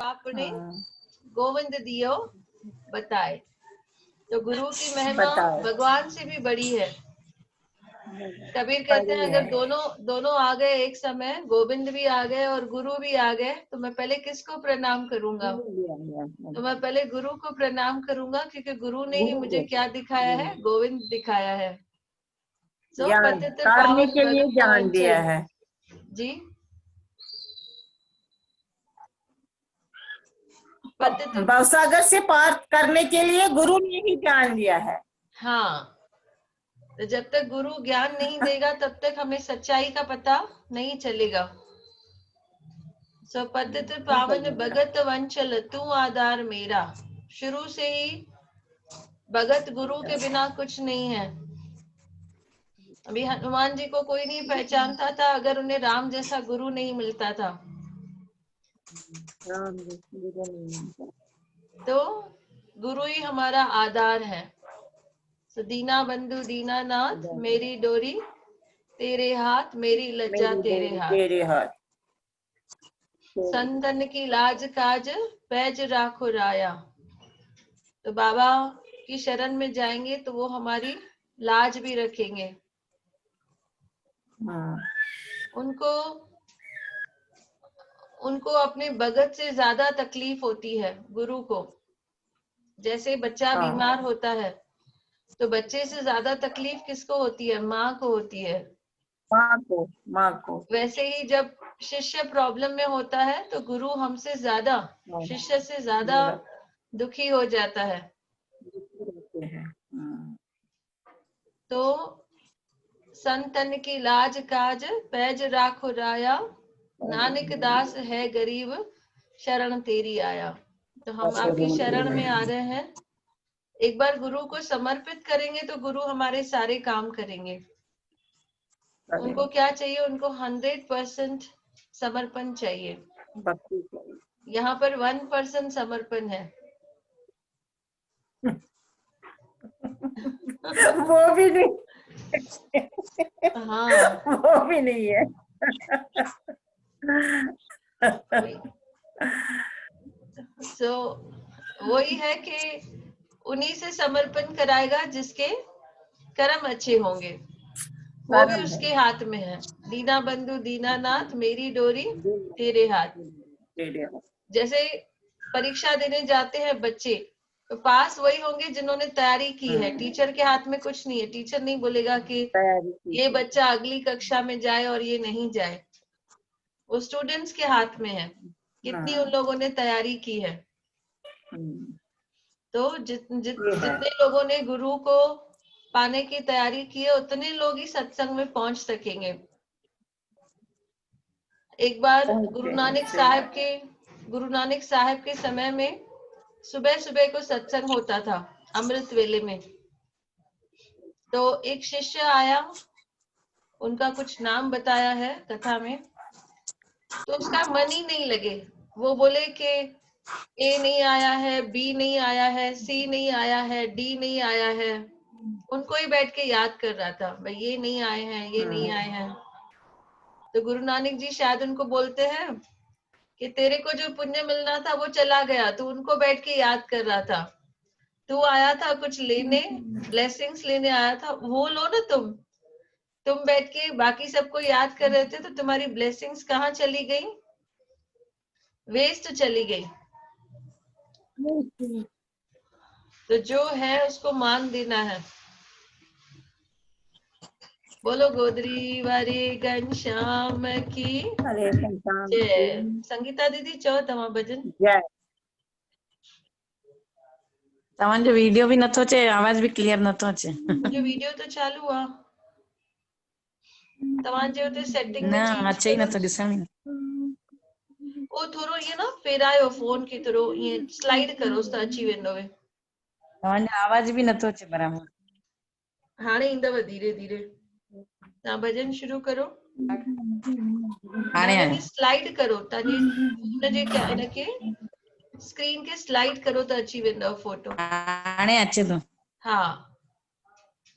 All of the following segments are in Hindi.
आपने गोविंद दियो बताए। तो गुरु की महिमा भगवान से भी बड़ी है। कबीर कहते हैं अगर दोनों आ गए एक समय, गोविंद भी आ गए और गुरु भी आ गए, तो मैं पहले किसको प्रणाम करूंगा? तो मैं पहले गुरु को प्रणाम करूंगा, क्योंकि गुरु ने ही मुझे क्या दिखाया है? गोविंद दिखाया है। करने के लिए ज्ञान दिया है जी। भवसागर से पार करने के लिए गुरु ने ही ज्ञान दिया है। हाँ, तो जब तक गुरु ज्ञान नहीं देगा तब तक हमें सच्चाई का पता नहीं चलेगा। पद्धति पावन भगत वंचल तू आधार मेरा। शुरू से ही भगत गुरु के बिना कुछ नहीं है। अभी हनुमान जी को कोई नहीं पहचानता था अगर उन्हें राम जैसा गुरु नहीं मिलता था। तो गुरु ही हमारा आधार है। दीना बंधु दीनानाथ मेरी डोरी तेरे हाथ, मेरी लज्जा तेरे हाथ। संतन की लाज काज पैज राखो राया। तो बाबा की शरण में जाएंगे तो वो हमारी लाज भी रखेंगे। उनको अपने भगत से ज्यादा तकलीफ होती है गुरु को। जैसे बच्चा बीमार होता है तो बच्चे से ज्यादा तकलीफ किसको होती है? माँ को होती है। माँ को। वैसे ही जब शिष्य प्रॉब्लम में होता है तो गुरु हमसे ज्यादा, शिष्य से ज्यादा दुखी हो जाता है। तो संतन की लाज काज पैज राखो राया, नानक दास है गरीब शरण तेरी आया। तो हम आपकी शरण में आ रहे हैं। एक बार गुरु को समर्पित करेंगे तो गुरु हमारे सारे काम करेंगे। उनको क्या चाहिए? उनको 100% समर्पण चाहिए। यहाँ पर 1% समर्पण है। वो भी नहीं। हाँ, वो भी नहीं है। वही है कि उन्हीं से समर्पण कराएगा जिसके कर्म अच्छे होंगे। वो भी उसके हाथ में है। दीना बंधु दीनानाथ मेरी डोरी तेरे हाथ। जैसे परीक्षा देने जाते हैं बच्चे, तो पास वही होंगे जिन्होंने तैयारी की है। टीचर के हाथ में कुछ नहीं है। टीचर नहीं बोलेगा कि ये बच्चा अगली कक्षा में जाए और ये नहीं जाए। वो स्टूडेंट्स के हाथ में है, कितनी उन लोगों ने तैयारी की है। तो जितने लोगों ने गुरु को पाने की तैयारी की है उतने लोग ही सत्संग में पहुंच सकेंगे। एक बार गुरु नानक साहब के समय में सुबह सुबह को सत्संग होता था अमृत वेले में। तो एक शिष्य आया, उनका कुछ नाम बताया है कथा में, तो उसका मन ही नहीं लगे। वो बोले कि ए नहीं आया है, बी नहीं आया है, सी नहीं आया है, डी नहीं आया है। उनको ही बैठ के याद कर रहा था, भाई ये नहीं आए हैं, ये नहीं आए हैं। तो गुरु नानक जी शायद उनको बोलते हैं कि तेरे को जो पुण्य मिलना था वो चला गया, तू उनको बैठ के याद कर रहा था। तू आया था कुछ लेने, ब्लेसिंग्स लेने आया था, वो लो ना तुम बैठ के बाकी सबको याद कर रहे थे, तो तुम्हारी ब्लेसिंग्स कहाँ चली गई? वेस्ट चली गई। तो जो है उसको मान देना है। बोलो गोदरी वारी घनश्याम की जय। संगीता दीदी चो तव्हां भजन। तव्हांजो वीडियो भी नथो अचे, आवाज भी क्लियर नथो अचे। मुंहिंजो वीडियो तो चालू आहे। तव्हांजे हुते सेटिंग न में चेंज अचे ई नथो ॾिसण ई। ओ थोरो ईअं न फेरायो फोन खे, थोरो ईअं स्लाइड करोसि त अची वेंदव। तव्हांजो आवाज भी नथो अचे बराबर। हाणे ईंदव धीरे धीरे। तव्हां भजन शुरू करो। हाणे हिनखे स्लाइड करो, तव्हांजे हुनजे हिनखे स्क्रीन के स्लाइड करो त अची वेंदव फोटो। हाणे अचे थो। हा,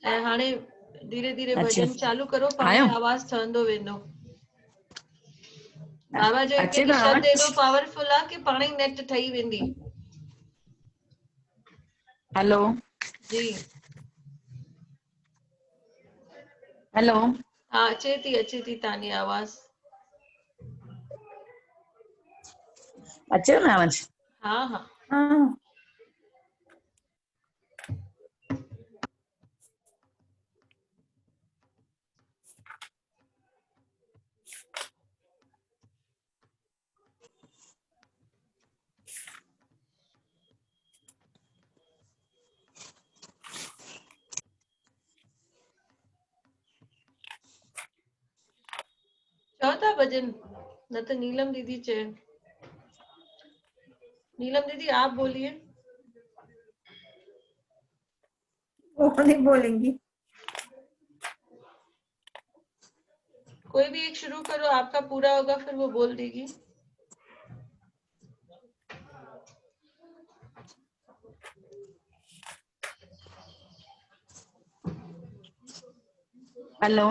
ऐं हाणे धीरे धीरे अचे भजन चालू करो, पाणे आयो आवाज ठहंदो वेंदो। बाबा जो अच्छी हिकु तरह शब्द एॾो पावरफुल आहे कि पाण ई नेट ठही वेंदी। हेलो जी हेलो हाँ अचे थी तव्हांजी आवाज़। अचेव न आवाज? हाँ हाँ हाँ। चओ था भजन, न तो नीलम दीदी चए। नीलम दीदी आप बोलिए। वो नहीं बोलेंगी। कोई भी एक शुरू करो, आपका पूरा होगा फिर वो बोल देगी। हेलो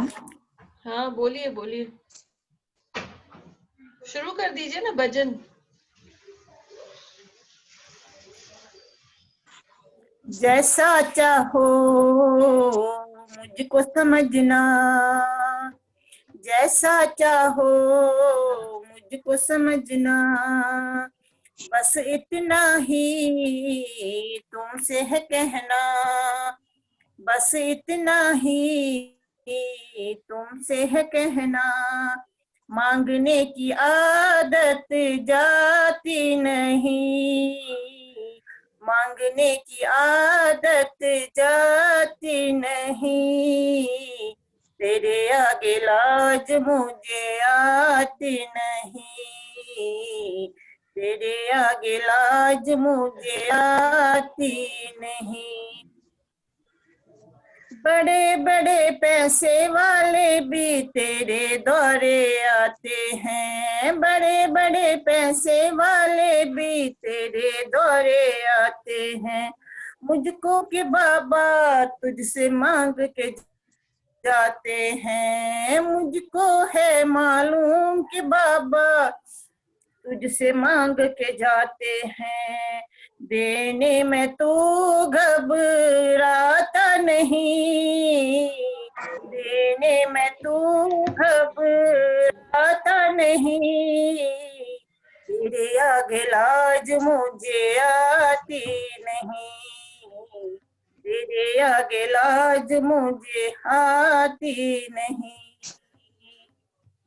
हाँ बोलिए बोलिए, शुरू कर दीजिए ना भजन। जैसा चाहो मुझको समझना, जैसा चाहो मुझको समझना, बस इतना ही तुमसे है कहना, बस इतना ही तुमसे है कहना, मांगने की आदत जाती नहीं, मांगने की आदत जाती नहीं, तेरे आगे लाज मुझे आती नहीं, तेरे आगे लाज मुझे आती नहीं। बड़े बड़े पैसे वाले भी तेरे दौरे आते हैं, बड़े बड़े पैसे वाले भी तेरे दौरे आते हैं, मुझको कि बाबा तुझसे मांग के जाते हैं, मुझको है मालूम कि बाबा तुझसे मांग के जाते हैं, देने में तू घबराता नहीं, देने में तू घबराता नहीं, तेरे आगे लाज मुझे आती नहीं, तेरे आगे लाज मुझे आती नहीं,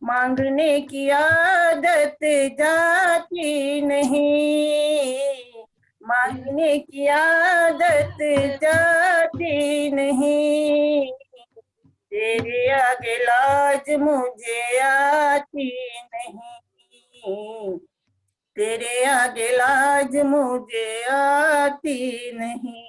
मांगने की आदत जाती नहीं, मांगने की आदत जाती नहीं, तेरे आगे लाज मुझे आती नहीं, तेरे आगे लाज मुझे आती नहीं।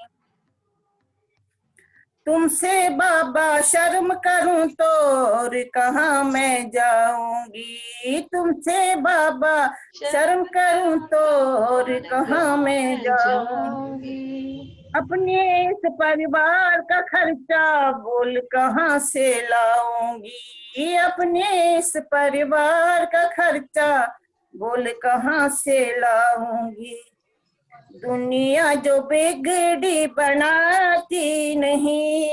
तुमसे बाबा शर्म करूं तो और कहाँ मैं जाऊंगी, तुमसे बाबा शर्म करूं तो और कहाँ मैं जाऊंगी, अपने इस परिवार का खर्चा बोल कहाँ से लाऊंगी, अपने इस परिवार का खर्चा बोल कहाँ से लाऊंगी, दुनिया जो बिगड़ी बनाती नहीं,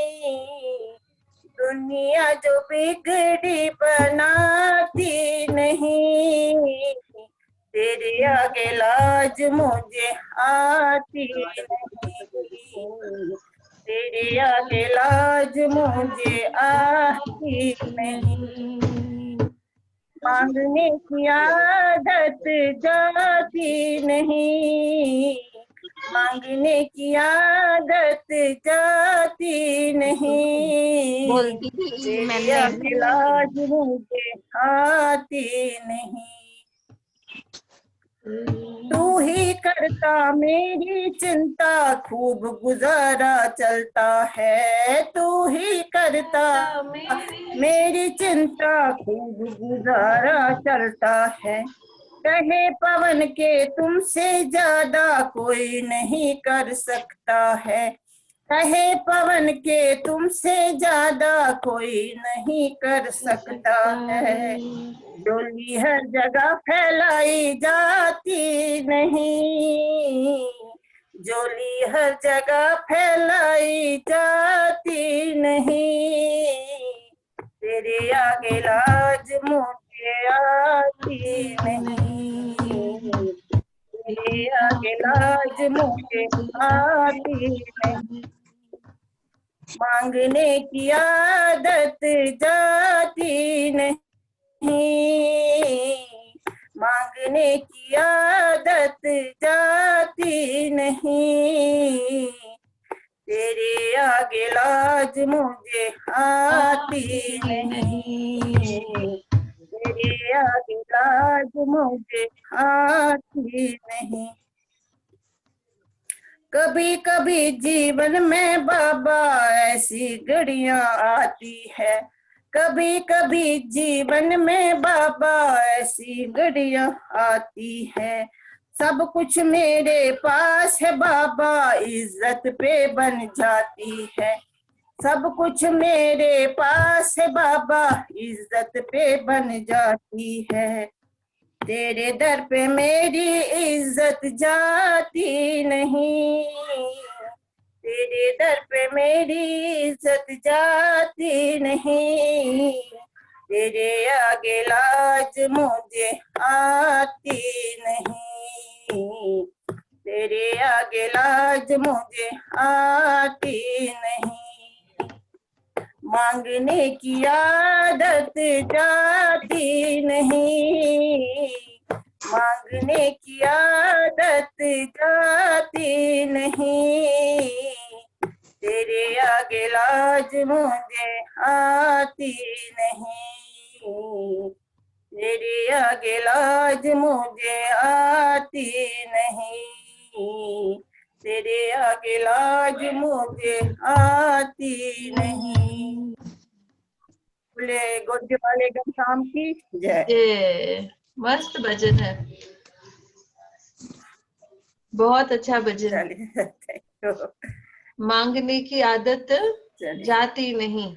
दुनिया जो बिगड़ी बनाती नहीं, तेरे आगे लाज मुझे आती नहीं, तेरे आगे लाज मुझे आती नहीं, मांगने की आदत जाती नहीं, मांगने की आदत जाती नहीं, बोलती थी तेरे आगे मैंने। लाज मुझे आती नहीं, तू ही करता मेरी चिंता खूब गुजारा चलता है, तू ही करता मेरी चिंता खूब गुजारा चलता है, कहे पवन के तुमसे ज्यादा कोई नहीं कर सकता है, कहे पवन के तुमसे ज्यादा कोई नहीं कर सकता है। डोली हर जगह फैलाई जाती नहीं, डोली हर जगह फैलाई जाती नहीं। तेरे आगे लाज मुझे आती नहीं, तेरे आगे लाज मुझे आती नहीं। मांगने की आदत जाती नहीं, मांगने की आदत जाती नहीं। तेरे आगे लाज मुझे आती नहीं, तेरे आगे लाज मुझे आती नहीं। कभी कभी जीवन में बाबा ऐसी घड़ियां आती है, कभी कभी जीवन में बाबा ऐसी घड़ियां आती है। सब कुछ मेरे पास है बाबा इज्जत पे बन जाती है, सब कुछ मेरे पास है बाबा इज्जत पे बन जाती है। तेरे दर पे मेरी इज्जत जाती नहीं, तेरे दर पे मेरी इज्जत जाती नहीं। तेरे आगे लाज मुझे आती नहीं, तेरे आगे लाज मुझे आती नहीं। मांगने की आदत जाती नहीं, मांगने की आदत जाती नहीं। तेरे आगे लाज मुझे आती नहीं, तेरे आगे लाज मुझे आती नहीं, तेरे आगे लाज मुझे आती नहीं। बोले गोद वाले घनश्याम की जय। ये मस्त भजन है, बहुत अच्छा भजन। चलिए थैंक यू। मांगने की आदत चलिए जाती नहीं,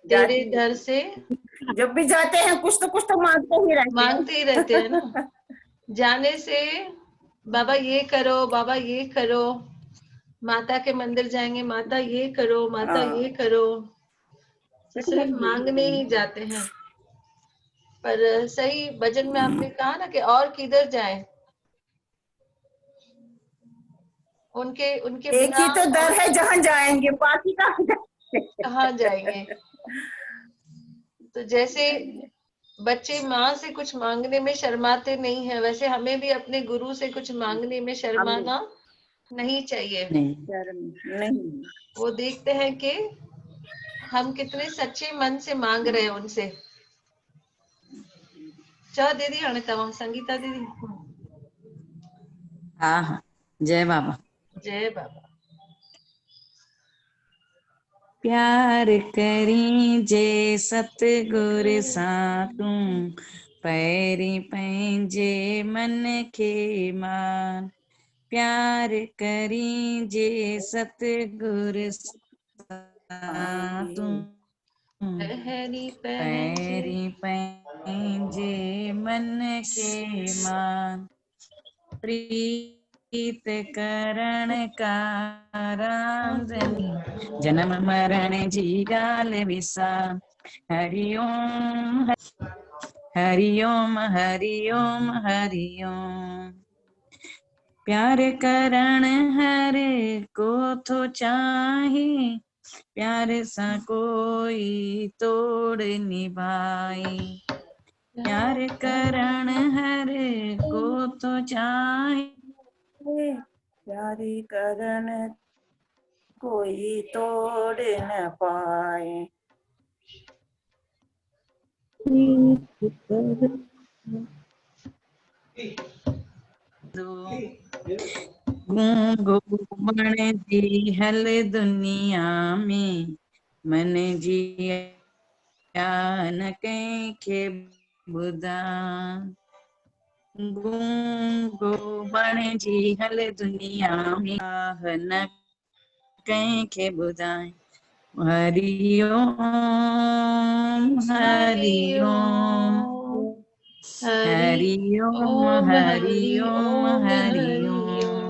तेरे जाती दर से जब भी जाते हैं कुछ तो मांगते ही रहते हैं। मांगते ही रहते हैं ना। जाने से बाबा ये करो, बाबा ये करो, माता के मंदिर जाएंगे, माता ये करो, माता हाँ। ये करो, तो सिर्फ मांगने ही जाते हैं। पर सही भजन में आपने कहा ना कि और किधर जाए, उनके उनके एक बिना ही तो दर और है जहाँ जाएंगे, बाकी कहाँ जाएंगे। तो जैसे बच्चे माँ से कुछ मांगने में शर्माते नहीं है, वैसे हमें भी अपने गुरु से कुछ मांगने में शर्माना नहीं चाहिए। नहीं। वो देखते हैं कि हम कितने सच्चे मन से मांग रहे हैं उनसे। चा दीदी हाणे तव्हां संगीता दीदी। हाँ हाँ, जय बाबा। जय बाबा। प्यार करी जे सतगुर सां तूं, पैरी पंहिंजे मन खे मान। प्यार करी जे सतगुर सां तूं, पहरी पंहिंजे पैरी पंहिंजे मन खे मान। प्रीत करण का रांदनी, जन्म मरण जी ॻाल्हि विसार। हरिओम हरिओम हरिओम हरिओम। प्यार करण हर को थो चाहे, प्यार सां कोई तोड़ निभाए। प्यार करण हर को थो चाहे, प्यार करण कोई तोड़ न पाए। गूंगो बण जी हल दुनिया में, मन जी न कंहिंखे ॿुधा। गूंगो बण जी हल दुनिया में, न कंहिंखे ॿुधाए। हरि ओम हरि ओम हरि ओम हरि ओम हरि ओम।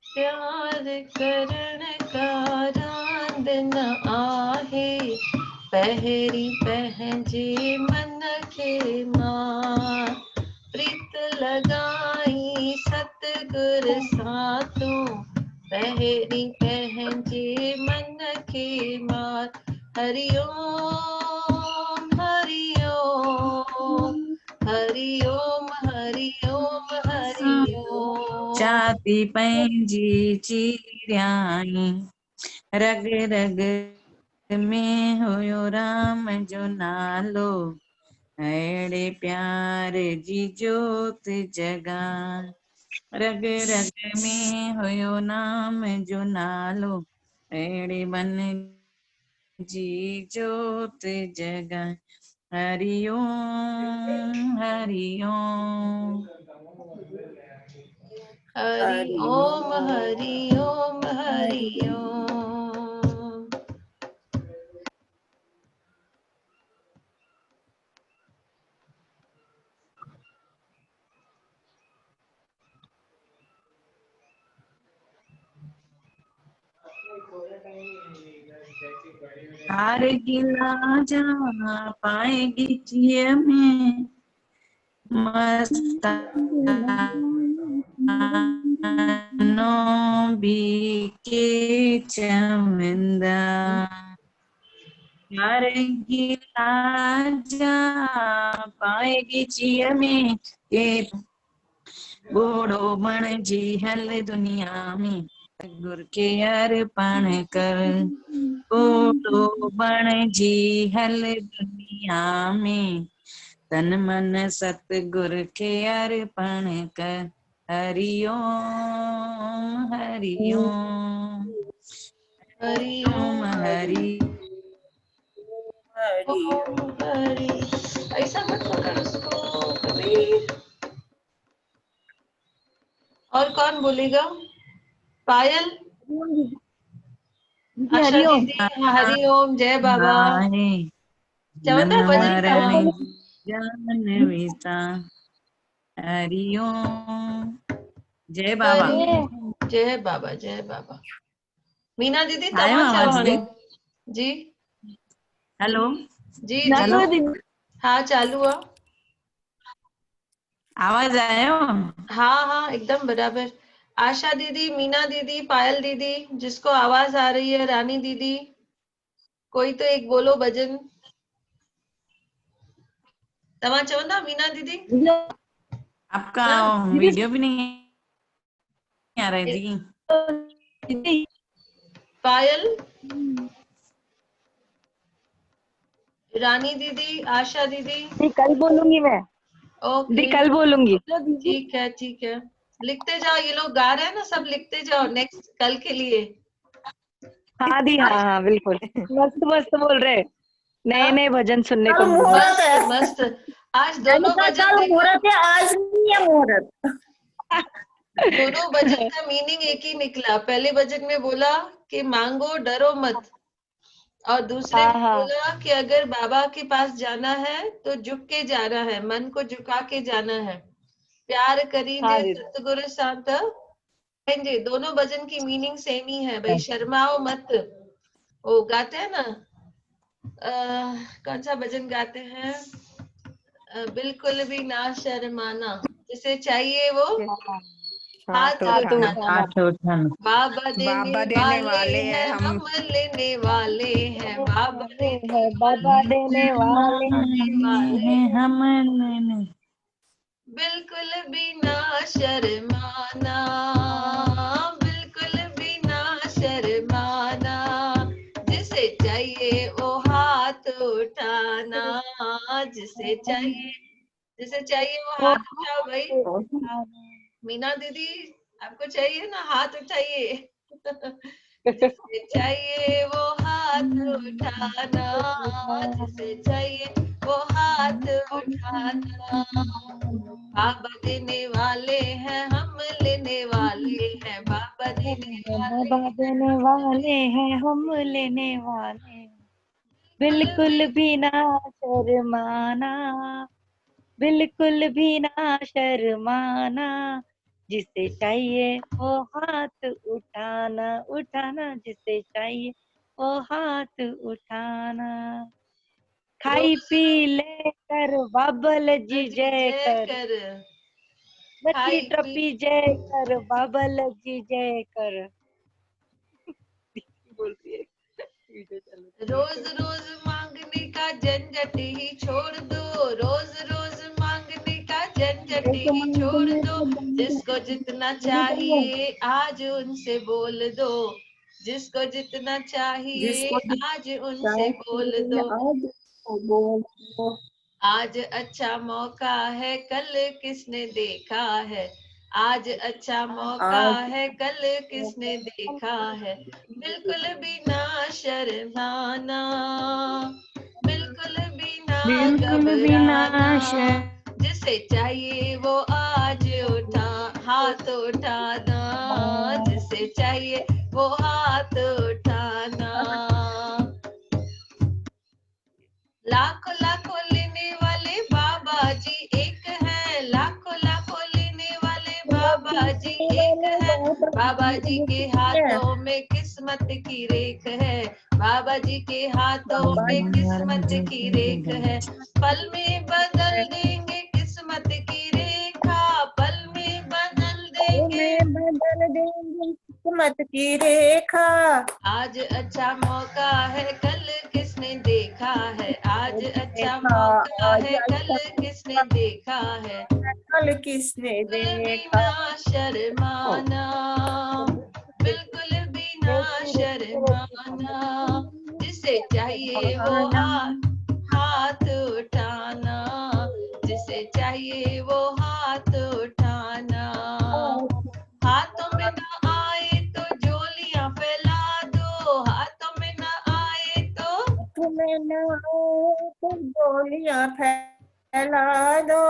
प्यार करण का रांद न आहे, पहिरी पंहिंजे मन खे मां। प्रीत लगाई सतगुर सां तूं, पहिरी पंहिंजे मन खे मार। हरि ओम हरि ओम हरि ओम हरि ओम हरि ओम। छाती पंहिंजी चीरियाई, रग रग में हुयो राम जो नालो। अहिड़े प्यार जी जोत जगा, रग रग में हुयो नाम जो नालो। अहिड़े मन जी जोत जगा। हरि ओम हरि ओम हरि ओम हरि ओम हरि ओम। हार गिला जा पाएगी जिय में, मस्तानो बीके चवंदा। हार गिला जा पाएगी जिय में, के बूढ़ो बणजी हल दुनिया में। गुर के अर्पण कर, बूढ़ो बणजी हल दुनिया में। तन मन सतगुर के अर्पण कर। हरि ओम हरि ओम हरि ओम हरि ओम हरि। ऐसा मत पकड़ उसको कबीर। और कौन बोलेगा? पायल, आशा हरि ओम। दीदी, हरि ओम, जय बाबा। आहे चवंदा नम भजन तव्हां? मरण जानवीता। हरि ओम जय बाबा। जय बाबा जय बाबा। मीना दीदी आयो तव्हां चयो आवाज हाणे। दी? जी हेलो जी हेलो जी हाँ चालू है। आवाज आयो? हाँ हाँ एकदम बराबर। आशा दीदी, मीना दीदी, पायल दीदी, जिसको आवाज आ रही है, रानी दीदी, कोई तो एक बोलो भजन। तव्हां चवंदा मीना दीदी? आपका न वीडियो भी नहीं आ रहा है जी। पायल, रानी दीदी, आशा दीदी। कल बोलूंगी मैं। ओके कल बोलूंगी। ठीक है ठीक है। लिखते जाओ, ये लोग गा रहे हैं ना, सब लिखते जाओ नेक्स्ट कल के लिए। हाँ दी, हाँ हाँ बिल्कुल। मस्त मस्त बोल रहे, नए नए भजन सुनने को कल मिल रहे। मुहूर्त है। मस्त मस्त। आज मैंने दोनों कहा भजन कल देखो, मुहूर्त है, आज नहीं है मुहूर्त। दोनों भजन का मीनिंग एक ही निकला। पहले भजन में बोला कि मांगो डरो मत, और दूसरे हाँ में हाँ बोला कि अगर बाबा के पास जाना है तो झुक के जाना है, मन को झुका के जाना है। प्यार हाँ करींदे दीदी। सतगुरु साथ रहेंगे। दोनों भजन की मीनिंग सेम ही है भाई, शर्माओ मत। वो गाते हैं ना, कौन सा भजन गाते हैं? बिल्कुल भी ना शर्माना, जिसे चाहिए वो हाथ हाथ उठाना। उठाना। हाथ उठाना। बाबा देने बाबा देने वाले वाले हैं, हैं, हम हम लेने वाले हैं। बाबा देने है बाबा वाले देने हैं, वाले। वाले हैं। हम बिल्कुल भी ना शर्माना, बिल्कुल भी ना शर्माना, जिसे चाहिए वो हाथ उठाना। जिसे चाहिए वो हाथ उठाओ भाई। मीना दीदी, आपको चाहिए ना, हाथ उठाइए। जिसे चाहिए वो हाथ उठाना, जिसे चाहिए वो हाथ दाना। बाबा देने वाले हैं, हम लेने वाले हैं। बाबा देने वाले बाबा देने वाले हैं, हम लेने वाले हैं। बिल्कुल भी ना शर्माना, बिल्कुल भी ना शर्माना। जिसे चाहिए वो हाथ उठाना, उठाना। जिसे चाहिए वो हाथ उठाना। खाई रोज पी लेकर बाबल जी जय जय कर, कर। नची खाई पी टपी जय कर, बाबल जी जय कर। बोलती है वीडियो चल रोज रोज मांगने का झंझट ही छोड़ दो। रोज रोज मांगने का झंझट ही छोड़ दो। जिसको जितना चाहिए आज उनसे बोल दो। जिसको जितना चाहिए जिसको आज उनसे बोल चाहिए दो। आज तो बोलो। आज अच्छा मौका है, कल किसने देखा है। आज अच्छा मौका आज है, कल किसने देखा है। बिल्कुल भी ना शर्माना, बिल्कुल भी ना बिल्कुल भी ना घबराना। जिसे चाहिए वो आज उठा हाथ उठाना। जिसे चाहिए वो हाथ उठाना। लाखों लाखों लेने वाले बाबा जी एक है। लाखों लाखों लेने वाले बाबा जी एक है। बाबा जी के हाथों में किस्मत की रेख है। बाबा जी के हाथों में किस्मत की रेख है। पल में बदल देंगे किस्मत की रेखा। पल में बदल देंगे। में बदल देंगे किस्मत की रेखा। आज अच्छा मौका है, कल किसने देखा है। आज अच्छा देखा मौका आज है, कल अच्छा किसने देखा है। कल किसने बिल्कुल भी देखा। ना शर्माना, बिल्कुल भी ना शर्माना। जिसे चाहिए वो हाथ उठाना। जिसे चाहिए वो हाथ उठाना। हाथों में ना आए तो झोलियां फैला दो। हाथों में ना आए तो तुम्हें न आए तो गोलियां फैला दो।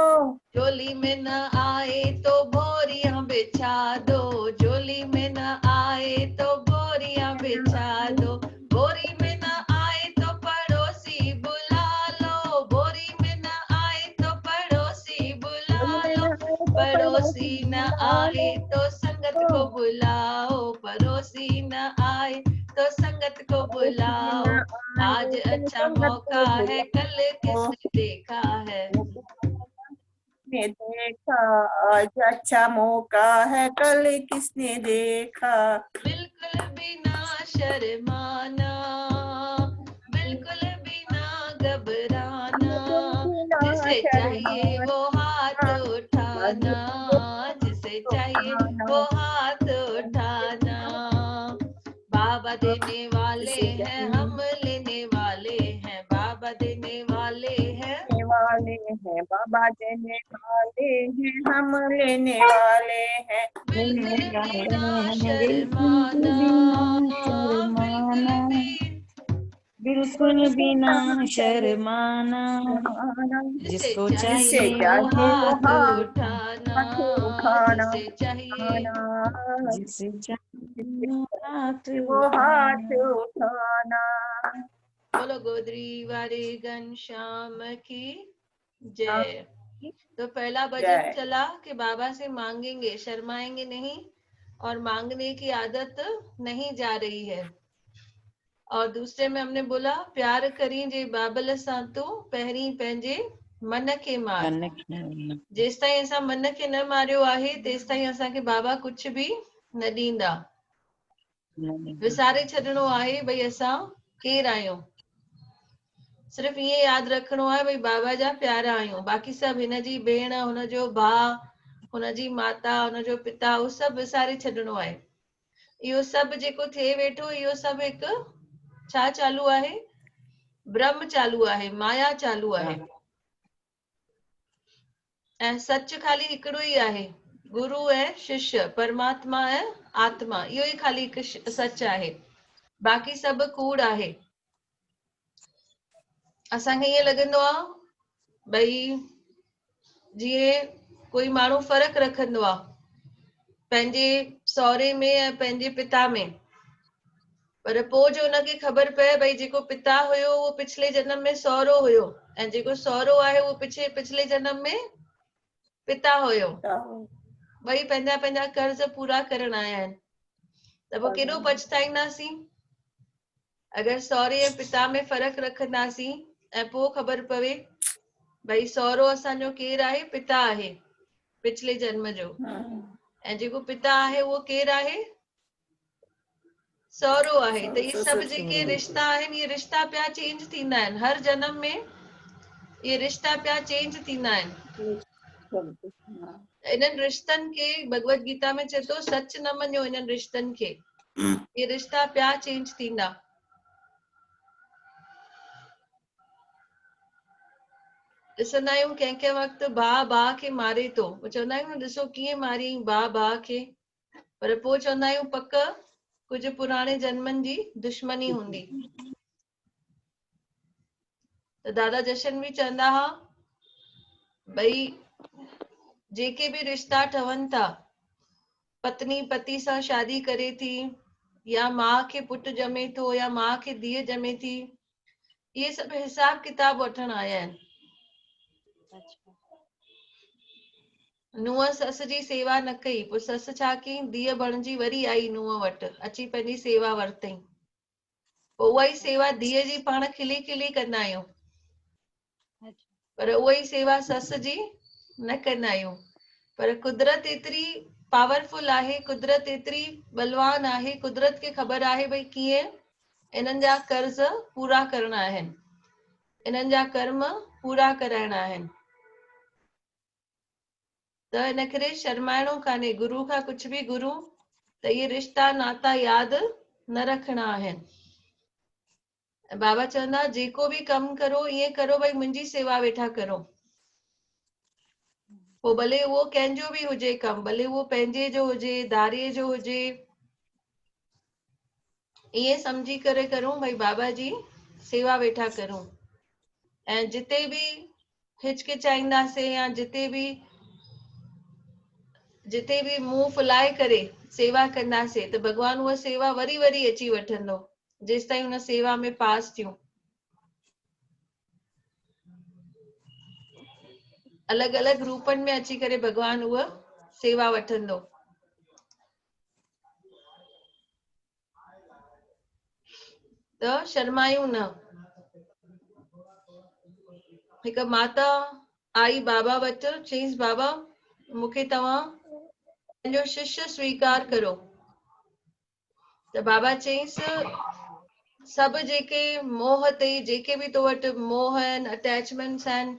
झोली में न आए तो बोरियां बिछा दो। झोली में न आए तो बोरियां बिछा दो। बोरी में न आए तो पड़ोसी बुला लो। बोरी में न आए तो पड़ोसी बुला लो। पड़ोसी न आए तो संगत को बुलाओ। पड़ोसी न आए तो संगत को बुलाओ। आज अच्छा मौका है, कल किसने देखा है। किसने देखा आज अच्छा मौका है, कल किसने देखा। बिल्कुल भी ना शर्माना, बिल्कुल भी ना घबराना। जिसे चाहिए वो हाथ उठाना। जिसे चाहिए वो हाथ उठाना। बाबा देने वाले हैं, हम लेने वाले हैं। बाबा देने वाले हैं, लेने वाले हैं बाबा देने वाले हैं, हम लेने वाले हैं। बिल्कुल भी ना बिल्कुल शर्माना। भी ना बिल्कुल शर्माना, भी। बिल्कुल भी ना शर्माना। जिसे जिसको चाहिए जिससे वो चाहिए वो हाथ हाथ उठाना। हाथ उठाना जिसे चाहिए जिसे चाहिए वो हाथ वो हाथ उठाना। उठाना। बोलो गोदरी वाले घनश्याम की जय। तो पहला भजन जय। चला कि बाबा से मांगेंगे, शर्माएंगे नहीं और मांगने की आदत नहीं जा रही है। और दूसरे में हमने बोला प्यार करी जे बाबल सां तू पहिरीं पंहिंजे मन खे मार। मन खे जेसि ताईं असां मन खे न मारियो आहे तेसि ताईं असांखे बाबा कुझु बि न ॾींदा। विसारे छॾिणो आहे भई असां केरु आहियूं। सिर्फ़ु ईअं यादि रखिणो आहे भई बाबा जा प्यारा आहियूं। बाक़ी सभु हिनजी भेण, हुनजो भाउ, हुनजी माता, हुनजो पिता, उहो सभु विसारे छॾिणो आहे। इहो सभु जेको थिए वेठो इहो सभु हिकु छा चालू आहे, ब्रह्म चालू आहे, माया चालू आहे। ऐं सच खाली हिकिड़ो ई आहे, गुरु ऐं शिष्य, परमात्मा ऐं आत्मा। इहो ई खाली हिकु सच आहे, बाक़ी सभु कूड़ आहे। असांखे ईअं लॻंदो आहे भई जीअं कोई माण्हू फ़र्क़ु रखंदो आहे पंहिंजे सहुरे में ऐं पंहिंजे पिता में, पर पोइ जो हुनखे ख़बर पए भई जेको पिता हुयो उहो पिछले जन्म में सहुरो हुयो ऐं जेको सहुरो आहे उहो पिछले जन्म में पिता हुयो, ॿई पंहिंजा पंहिंजा कर्ज पूरा करण आया आहिनि। त पोइ केॾो पछताईंदासीं अगरि सहुरे ऐं पिता में फ़र्क़ु रखंदासीं ऐं पोइ ख़बर पवे भई सहुरो असांजो केरु आहे, पिता आहे पिछले जन्म जो, ऐं जेको पिता आहे उहो केरु आहे, सहुरो आहे। त इहे सभु जेके रिश्ता आहिनि इहे रिश्ता पिया चेंज थींदा आहिनि, हर जन्म में इहे रिश्ता पिया चेंज थींदा आहिनि। इन्हनि रिश्तनि खे भगवत गीता में चए थो सच न मञो, इन्हनि रिश्तनि खे, इहे रिश्ता पिया चेंज थींदा। ॾिसंदा आहियूं कंहिं कंहिं वक़्तु भाउ भाउ खे मारे थो, चवंदा आहियूं न ॾिसो कीअं मारियईं भाउ भाउ खे, पर पोइ चवंदा आहियूं पक कुझु पुराणे जन्मनि जी दुश्मनी हूंदी। त दादा जशन बि चवंदा हुआ भई जेके बि रिश्ता ठहनि था, पत्नी पति सां शादी करे थी, या माउ खे पुटु ॼमे थो या माउ खे धीअ ॼमे थी, इहे सभु हिसाब किताब वठण आया आहिनि। नुंहुं सस जी सेवा न कई, पोइ ससु छा कई, धीअ बणिजी वरी आई नुंहुं वटि, अची पंहिंजी सेवा वरितई, पोइ उहा ई सेवा धीअ जी पाण खिली खिली कंदा आहियूं, पर उहा ई सेवा सस जी न कंदा आहियूं। पर कुदरत एतिरी पावरफुल आहे, कुदरत एतिरी बलवान आहे, कुदरत खे ख़बर आहे भई कीअं इन्हनि जा कर्ज पूरा करणा आहिनि, इन्हनि जा कर्म पूरा कराइणा आहिनि। त इन करे शर्माइणो कान्हे, गुरू खां कुझु बि गुरू त इहे रिश्ता नाता यादि न रखणा आहिनि। बाबा चवंदा जेको बि कमु करो ईअं करो भई मुंहिंजी सेवा वेठा करो, पोइ भले उहो कंहिंजो बि हुजे कमु, भले उहो पंहिंजे जो हुजे, दारीअ जो हुजे, ईअं सम्झी करे करूं भई बाबा जी सेवा वेठा करूं। ऐं जिते बि हिचकिचाईंदासीं या जिते बि मुंहुं फुलाए करे सेवा कंदासीं त भॻवान उहा सेवा वरी वरी अची वठंदो, जेसि ताईं हुन सेवा में पास थियूं। अलॻि अलॻि रूपनि में अची करे भॻवान उहा सेवा वठंदो। त शर्मायूं न। हिकु माता आई बाबा वटि, चईंसि बाबा मूंखे तव्हां पंहिंजो शिष्य स्वीकार करो। त बाबा चईंसि सभु जेके मोह ते, जेके बि तो वटि मोह आहिनि, अटैचमेंट्स आहिनि,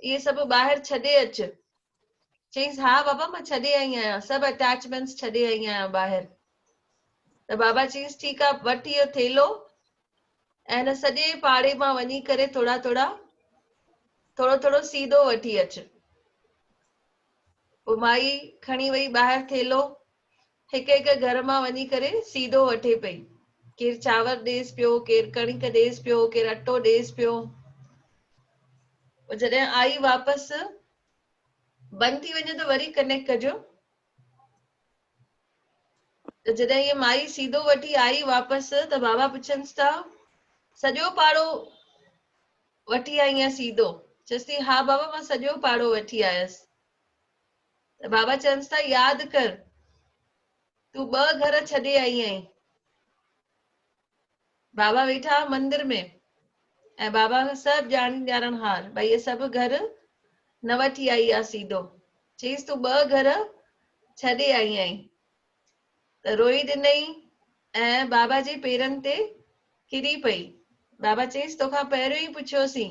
इहे सभु ॿाहिरि छॾे अचु। चईंसि हा बाबा मां छॾे आई आहियां, सभु अटैचमेंट्स छॾे आई आहियां ॿाहिरि। त बाबा चईंसि ठीकु आहे, वठि इहो थेलो ऐं हिन सॼे पाड़े मां वञी करे थोरो थोरो सीधो वठी अचु। पोइ माई खणी वई ॿाहिरि थेलो, हिकु हिकु घर मां वञी करे सीधो वठे पई। केरु चांवर ॾेसि पियो, केरु कणिक ॾेसि पियो, केरु अटो ॾेसि पियो। जॾहिं आई वापसि, बंदि थी वञे त वरी कनेक्ट कजो। त जॾहिं इहा माई सीधो वठी आई वापसि त बाबा पुछनिसि था सॼो पाड़ो वठी आई आहियां सीधो? चएसि थी हा बाबा मां सॼो पाड़ो वठी आयसि। त बाबा चवनिसि था यादि कर तूं 2 घर छॾे आई आहीं। बाबा वेठा मंदिर में ऐं बाबा सभु ॼाणणहार भई इहे सभु घर न वठी आई आहे सीधो। चईसि तूं 2 घर छॾे आई आहीं। त रोई ॾिनई ऐं बाबा जे पेरनि ते किरी पई। बाबा चईसि तोखां पहिरियों ई पुछियोसीं